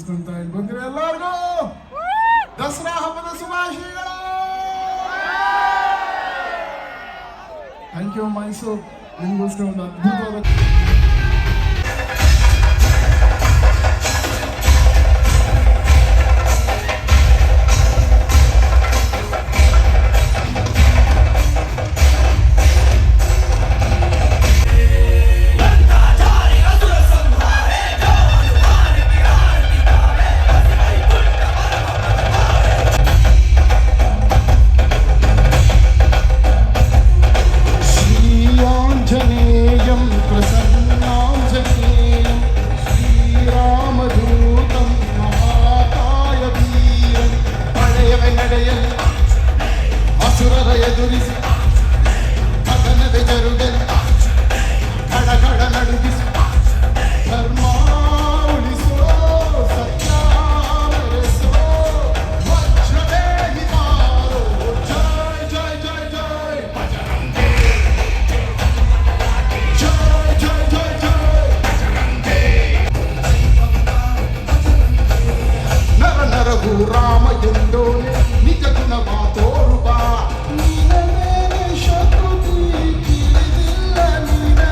ಆಚರಿಸ್ತಂತ ಇಲ್ಲಿ ಬಂದಿರೋ ಎಲ್ಲರಿಗೂ ದಸರಾ ಹಬ್ಬದ ಶುಭಾಶಯಗಳು. ಥ್ಯಾಂಕ್ ಯು ಮೈಸೂರು, ನಿಮಗೋಸ್ಕರ ಒಂದು ಅದ್ಭುತವಾದ ರಾಮ ಎಂದೋನೆ ನಿಜ ಗುಣವ ತೋರುಬ ನೀನೇ ಶತ್ರುತಿ ತಿಳಿದಿಲ್ಲ ನೀನೇ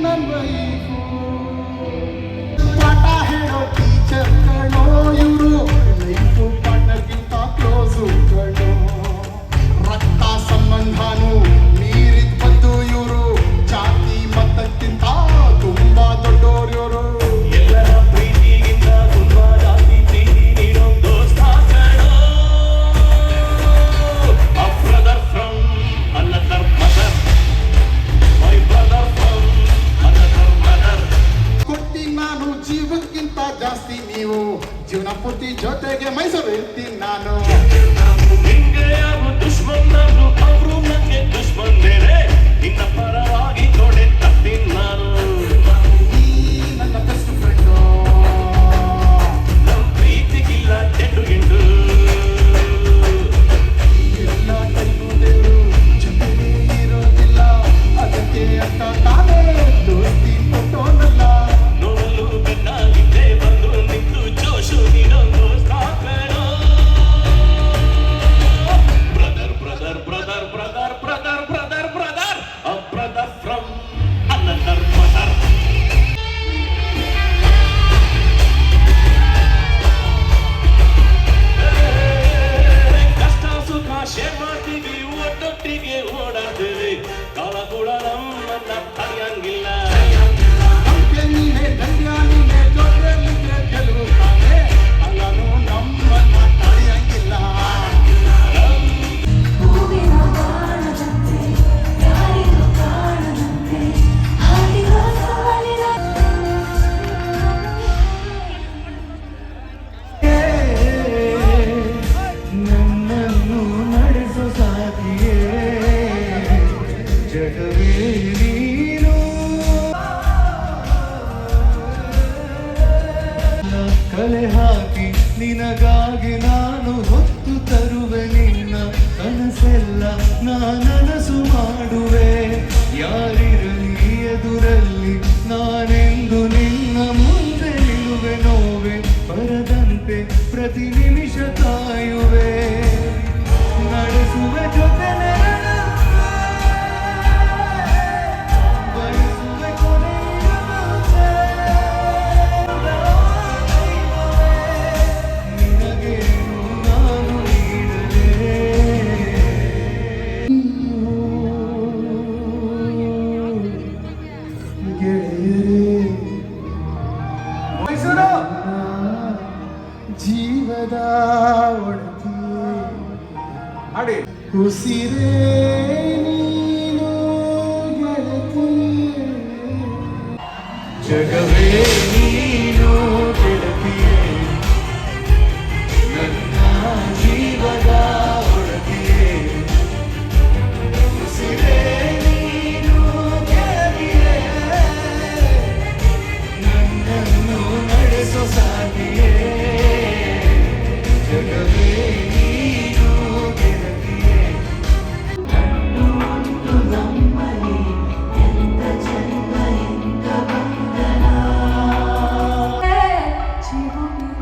ನನ್ನ ವೈಫು. ಪಾಠ ಹೇಳೋ ಟೀಚರ್ಗಳು ಇವರು, ಲೈಫು ಪಾರ್ಟ್ನರ್ಗಿಂತ ಕ್ಲೋಸು ಗಳು. ರಕ್ತ ಸಂಬಂಧನೂ ಮೀರಿದ್ ಬಂದು ಇವರು, ಜಾತಿ ಮತಕ್ಕಿಂತ ತುಂಬಾ ದೊಡ್ಡೋರು ಇವರು. ಎಲ್ಲರ ಪ್ರೀತಿಗಿಂತ ತುಂಬಾ ಜಾಸ್ತಿ ಪ್ರೀತಿ ನೀಡೋ ದೋಸ್ತಾಗಳು. A brother from another mother, my brother from another mother. ಕೊಡ್ತೀನಿ ನಾನು ಜೀವಕ್ಕಿಂತ ಜಾಸ್ತಿ ನೀವು, ಜೀವನ ಪೂರ್ತಿ ಜೊತೆಗೆ ಮೈಸೂರು ಇರ್ತೀನಿ ನಾನು. ನಿಂಗೆ ಯಾರು ದುಶ್ಮನ್ನರು, ಅವರು ನಂಗೆ ದುಶ್ಮನ್ನೇನೆ. ನಿನ್ನ ಪರವಾಗಿ ತೊಡೆ ತರ್ತೀನಿ ನಾನು. ನೀ ನನ್ನ ಬೆಸ್ಟ್ ಫ್ರೆಂಡು. ನಮ್ ಪ್ರೀತಿಗಿಲ್ಲ ಚೆಂಡು ಗಿಂಡು. ಎಲ್ಲ ಟೈಮು ದೇವರು ಜೊತೆಗೆ ಇರೋದಿಲ್ಲ, ಅದಕ್ಕೆ ಅಂತ ತಾನೇ ದೋಸ್ತಿ ಕೊಟ್ಟೋನಲ್ಲ. ನೋಡಲು ಬೆನ್ನಾಗಿದ್ದೆ ಬಂದು ನಿಂತು ಜೋಶು ನೀಡೋ ದೋಸ್ತಾಗಳು. Brother, brother, brother, brother, brother, brother, brother, a brother from another mother. ಕಷ್ಟ ಸುಖ ಶೇರ್ ಮಾಡ್ತೀವಿ, ಒಟ್ಟೊಟ್ಟಿಗೆ ಓಡಾಡ್ತೀವಿ. ಕಾಲ ಕೂಡ ನಮ್ಮನ್ನ ತಡೆಯಂಗಿಲ್ಲ. ನಮ್ಗೆ ನೀನೇ ಧೈರ್ಯ, ನೀನೇ ಜೊತೆಲಿದ್ರೆ ಗೆಲುವು ತಾನೇ. ಅಲ್ಲನೂ ನಮ್ಮನ್ನ ತಡೆಯಂಗಿಲ್ಲ. ಹೂವಿನ ಬಾಣದಂತೆ ಯಾರಿಗೂ ಕಾಣದಂತೆ ಹಾಡಿರೋ ಸಾಲಿನ ನನ್ನನ್ನು ನಡೆಸೋ ಸಾಗಿಯೇ ಜಗವೇ ನೀನು. ಕಲೆ ಹಾಕಿ ನಿನಗಾಗಿ ನಾನು ಹೊತ್ತು ತರುವೆ, ನಿನ್ನ ಕನಸೆಲ್ಲ ನಾನನಸು ಮಾಡುವೆ. ಯಾರಿರಲಿ ಎದುರಲ್ಲಿ ನಾನೆಂದು ನಿನ್ನ ಮುಂದೆ ನಿಲ್ಲುವೆ. ನೋವೆ ಬರದಂತೆ ಪ್ರತಿ ನಿಮಿಷ ಕಾಯುವೆ, ನಡೆಸುವೆ ಜೊತೆ ಬಯಸುವೆ ಕೊನೆಯ ಮುಂಚೆ. ನಿನಗೇನು ನಾನು ನೀಡಲೇ ಗೆಳೆಯರೇ. ಮೈಸೂರು ಜೀವದ ಒಡತಿಯೇ ಹಾಡಿ. ಉಸಿರೇ ನೀನು ಗೆಳತಿಯೇ, ಜಗವೇ ನೀನು ಗೆಳತಿಯೇ, ನನ್ನ ಜೀವದ ಒಡತಿಯೇ. ಉಸಿರೇ ನೀನು ಗೆಳತಿಯೇ, ನನ್ನನ್ನು ನಡೆಸೋ ಸಾಗಿಯೇ. ಜಗವೇ ನೀನು ಗೆಳತಿಯೇ. ನಮ್ಮನೆ ಎಂತ ಚಂದ ಎಂತ ಬಂಧನ ಜೀವವಿದೆ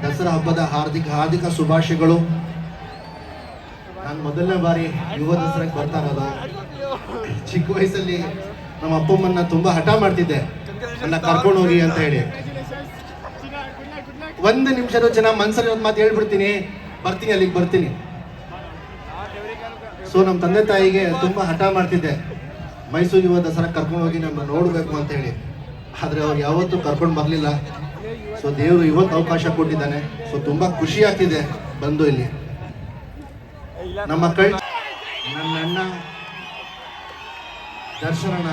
ದಸರಾ ಹಬ್ಬದ ಹಾರ್ದಿಕ ಶುಭಾಶಯಗಳು. ನಾನು ಮೊದಲನೇ ಬಾರಿ ಯುವ ದಸರಾಕ್ಕೆ ಬರ್ತಾ ಇರೋದು. ಚಿಕ್ಕ ವಯಸ್ಸಲ್ಲಿ ನಮ್ಮ ಅಪ್ಪಮ್ಮನ್ನ ತುಂಬಾ ಹಠ ಮಾಡ್ತಿದ್ದೆ, ನನ್ನ ಕರ್ಕೊಂಡು ಹೋಗಿ ಅಂತ ಹೇಳಿ. ಒಂದು ನಿಮಿಷದ ಜನ ಮನ್ಸಲ್ಲಿ ಒಂದು ಮಾತು ಹೇಳ್ಬಿಡ್ತೀನಿ, ಬರ್ತೀನಿ ಅಲ್ಲಿಗೆ ಬರ್ತೀನಿ. ಸೊ ನಮ್ಮ ತಂದೆ ತಾಯಿಗೆ ತುಂಬಾ ಹಠ ಮಾಡ್ತಿದ್ದೆ, ಮೈಸೂರು ಯುವ ದಸರಾ ಕರ್ಕೊಂಡು ಹೋಗಿ ನಮ್ಮ ನೋಡಬೇಕು ಅಂತ ಹೇಳಿ. ಆದರೆ ಅವ್ರು ಯಾವತ್ತೂ ಕರ್ಕೊಂಡು ಬರಲಿಲ್ಲ. ಸೊ ದೇವರು ಇವತ್ತು ಅವಕಾಶ ಕೊಟ್ಟಿದ್ದಾನೆ. ಸೊ ತುಂಬಾ ಖುಷಿ ಆಗ್ತಿದೆ ಬಂದು ಇಲ್ಲಿ. ನಮ್ಮ ನನ್ನ ಅಣ್ಣ ದರ್ಶನಣ್ಣ,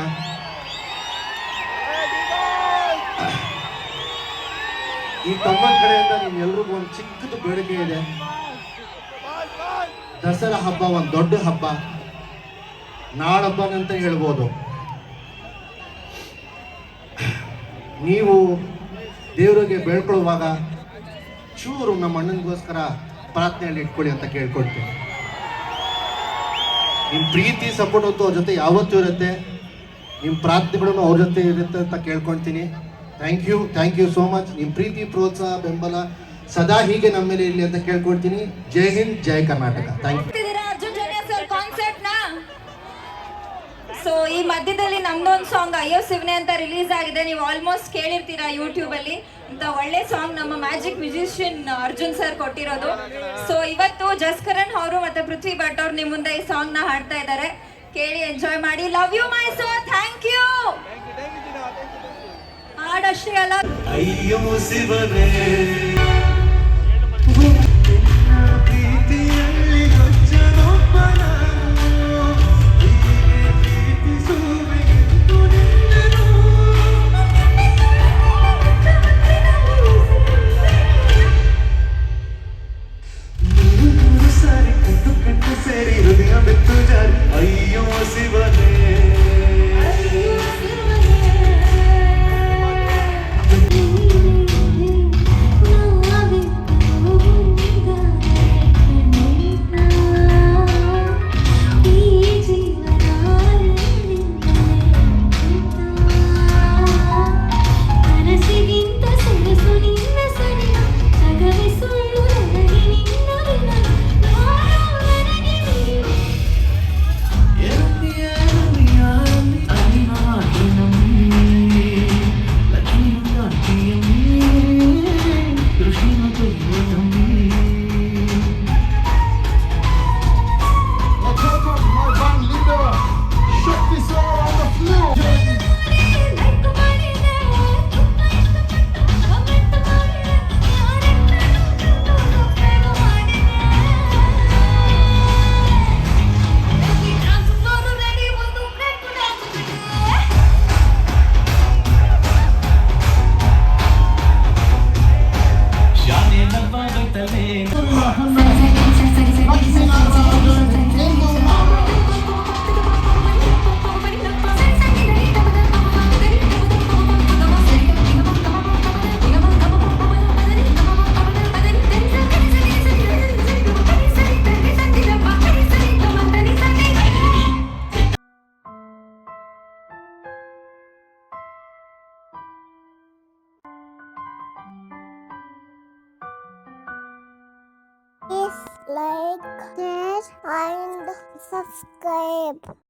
ಈ ತಮ್ಮನ ಕಡೆಯಿಂದ ನಿಮ್ಗೆಲ್ರಿಗೂ ಒಂದು ಚಿಕ್ಕದು ಬೇಡಿಕೆ ಇದೆ. ದಸರಾ ಹಬ್ಬ ಒಂದು ದೊಡ್ಡ ಹಬ್ಬ, ನಾಡಹಬ್ಬನಂತ ಹೇಳ್ಬೋದು. ನೀವು ದೇವರಿಗೆ ಬೇಡ್ಕೊಳ್ಳುವಾಗ ಚೂರು ನಮ್ಮ ಅಣ್ಣನಿಗೋಸ್ಕರ ಪ್ರಾರ್ಥನೆಯಲ್ಲಿ ಇಟ್ಕೊಳ್ಳಿ ಅಂತ ಕೇಳ್ಕೊಳ್ತೀನಿ. ನಿಮ್ಮ ಪ್ರೀತಿ ಸಪೋರ್ಟ್ ಅಂತೂ ಅವ್ರ ಜೊತೆ ಯಾವತ್ತೂ ಇರುತ್ತೆ, ನಿಮ್ಮ ಪ್ರಾರ್ಥನೆಗಳನ್ನು ಅವ್ರ ಜೊತೆ ಇರುತ್ತೆ ಅಂತ ಕೇಳ್ಕೊಳ್ತೀನಿ. Thank you so much. ನಿಮ್ಮ ಪ್ರೀತಿ, ಪ್ರೋತ್ಸಾಹ, ಬೆಂಬಲ ಸದಾ ಹೀಗೆ ನಮ್ಮ ಮೇಲೆ ಇರಲಿ ಅಂತ ಕೇಳ್ಕೊಳ್ತೀನಿ. Jai Hind, Jai Karnataka. Thank you. Arjun Janya sir concert ನ ಸೊ ಈ ಮಧ್ಯದಲ್ಲಿ ನಮ್ದೊಂದು ಸಾಂಗ್ ಅಯ್ಯೋ ಶಿವನೆ ಅಂತ ರಿಲೀಸ್ ಆಗಿದೆ. ನೀವು ಆಲ್ಮೋಸ್ಟ್ ಕೇಳಿರ್ತೀರಾ ಯೂಟ್ಯೂಬ್ ಅಲ್ಲಿ. ಇಂಥ ಒಳ್ಳೆ ಸಾಂಗ್ ನಮ್ಮ ಮ್ಯಾಜಿಕ್ ಮ್ಯೂಸಿಷಿಯನ್ ಅರ್ಜುನ್ ಸರ್ ಕೊಟ್ಟಿರೋದು. ಸೊ ಇವತ್ತು ಜಸ್ಕರನ್ ಅವರು ಮತ್ತೆ ಪೃಥ್ವಿ ಭಟ್ ಅವ್ರು ನಿಮ್ಮ ಮುಂದೆ ಈ ಸಾಂಗ್ ನ ಹಾಡ್ತಾ ಇದ್ದಾರೆ. ಕೇಳಿ ಎಂಜಾಯ್ ಮಾಡಿ. Love you my sir. Thank you. ಹಾಡಷ್ಟೇ ಅಲ್ಲ, ಅಯ್ಯೋ ಶಿವನೇ ಪ್ರೀತಿಯಲ್ಲಿ ಗೊಜ್ಜನೊಬ್ಬ ನಾನು, ಹೀಗೆ ಪ್ರೀತಿಸುವೆಂದು ನಿನ್ನನು. ನೂರು ಸಾರಿ ಕಟ್ಟು ಸೇರಿ ಹೃದಯ ಬಿತ್ತು ಜಾರಿ. ಅಯ್ಯೋ ಶಿವನೇ Please like, share and subscribe.